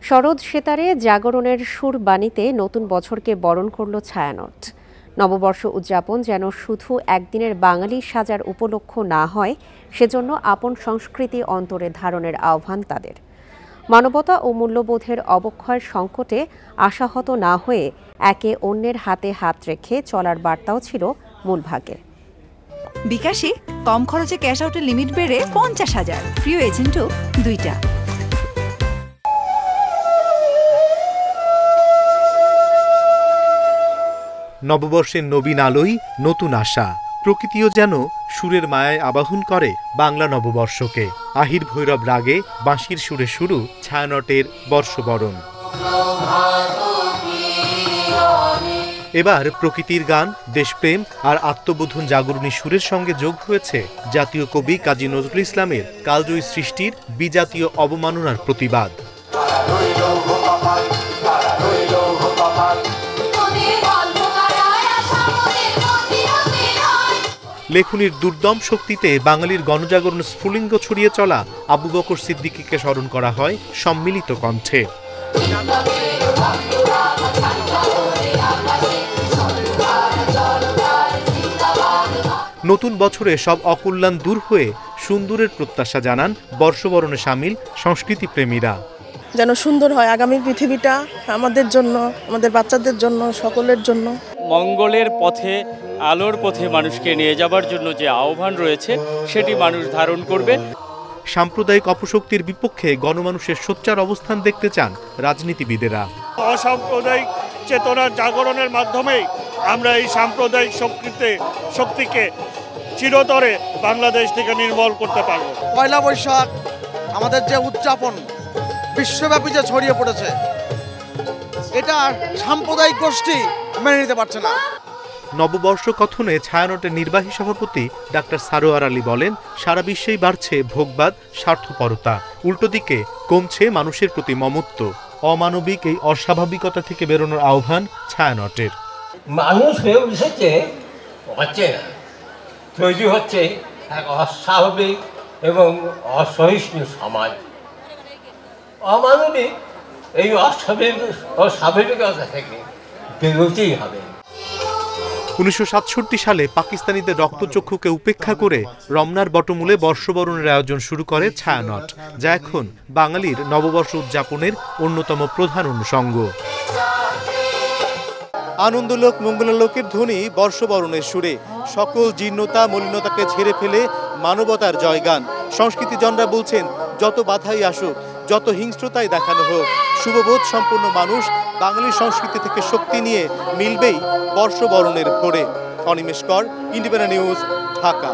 শরৎ সেতারে জাগরণের সুর বাণীতে নতুন বছরকে বরণ করল ছায়ানট। নববর্ষ উদযাপন যেন শুধু একদিনের বাঙালি সাজার উপলক্ষ না হয়, সেজন্য আপন সংস্কৃতি অন্তরে ধারণের আহ্বান তাদের। মানবতা ও মূল্যবোধের অবক্ষয়ের সংকটে আশাহত না হয়ে একে অন্যের হাতে হাত রেখে চলার বার্তাও ছিল মূল ভাগে। বিকাশে কম খরচে ক্যাশ আউটের লিমিট বেড়ে 50,000, প্রিয় এজেন্টও 2টা। নববর্ষের নবীন আলোয় নতুন আশা, প্রকৃতিও যেন সুরের মায়ায় আবাহন করে বাংলা নববর্ষকে। আহির ভৈরব রাগে বাঁশির সুরে শুরু ছায়ানটের বর্ষবরণ। এবার প্রকৃতির গান, দেশপ্রেম আর আত্মবোধন জাগরণী সুরের সঙ্গে যোগ হয়েছে জাতীয় কবি কাজী নজরুল ইসলামের কালজয়ী সৃষ্টির বিজাতীয় অবমাননার প্রতিবাদ। লেখনীর দুর্দম শক্তিতে বাঙালির গণজাগরণ স্ফুলিঙ্গ ছড়িয়ে চলা আবু বকর সিদ্দিকীকে স্মরণ করা হয় সম্মিলিত কণ্ঠে। নতুন বছরে সব অকল্যাণ দূর হয়ে সুন্দরের প্রত্যাশা জানান বর্ষবরণে সামিল সংস্কৃতি প্রেমীরা। যেন সুন্দর হয় আগামী পৃথিবীটা, আমাদের জন্য, আমাদের বাচ্চাদের জন্য, সকলের জন্য। মঙ্গলের পথে, আলোর পথে মানুষকে নিয়ে যাবার জন্য যে আহ্বান রয়েছে সেটি মানুষ ধারণ করবে। সাম্প্রদায়িক অপশক্তির বিপক্ষে গণমানুষের সোচ্চার অবস্থান দেখতে চান রাজনীতিবিদেরা। অসাম্প্রদায়িক চেতনার জাগরণের মাধ্যমেই আমরা এই সাম্প্রদায়িক শক্তিকে চিরতরে বাংলাদেশ থেকে নির্মূল করতে পারব। পয়লা বৈশাখ আমাদের যে উদযাপন বিশ্বব্যাপী যে ছড়িয়ে পড়েছে, এটা সাম্প্রদায়িক গোষ্ঠী মেনে নিতে পারছে না। নববর্ষ কথনে ছায়ানটের নির্বাহী সভাপতি ডাক্তার সারোয়ার আলী বলেন, সারা বিশ্বেই বাড়ছে ভোগবাদ, স্বার্থপরতা, উল্টো দিকে কমছে মানুষের প্রতি মমত্ব। অমানবিক এই অস্বাভাবিকতা থেকে বেরোনোর আহ্বান ছায়ানটের। মানুষ হয়ে উঠেছে অচেনা, তৈরি হচ্ছে এক অস্বাভাবিক এবং অসহিষ্ণু সমাজ। অমানবিক এই অস্বাভাবিকতা থেকে বেরোতেই হবে। 1967 সালে পাকিস্তানিদের রক্তচক্ষুকে উপেক্ষা করে রমনার বটমূলে বর্ষবরণের আয়োজন শুরু করে ছায়ানট, যা এখন বাঙালির নববর্ষ উদযাপনের অন্যতম প্রধান অনুষঙ্গ। আনন্দলোক মঙ্গলালোকের ধ্বনি বর্ষবরণের সুরে, সকল জীর্ণতা মলিনতাকে ঝেড়ে ফেলে মানবতার জয়গান। সংস্কৃতিজনরা বলছেন, যত বাধাই আসুক, যত হিংস্রতাই দেখানো হোক, শুভবোধ সম্পন্ন মানুষ বাঙালির সংস্কৃতি থেকে শক্তি নিয়ে মিলবেই বর্ষবরণের ভোরে। অনিমেষ কর, ইন্ডিপেন্ডেন্ট নিউজ, ঢাকা।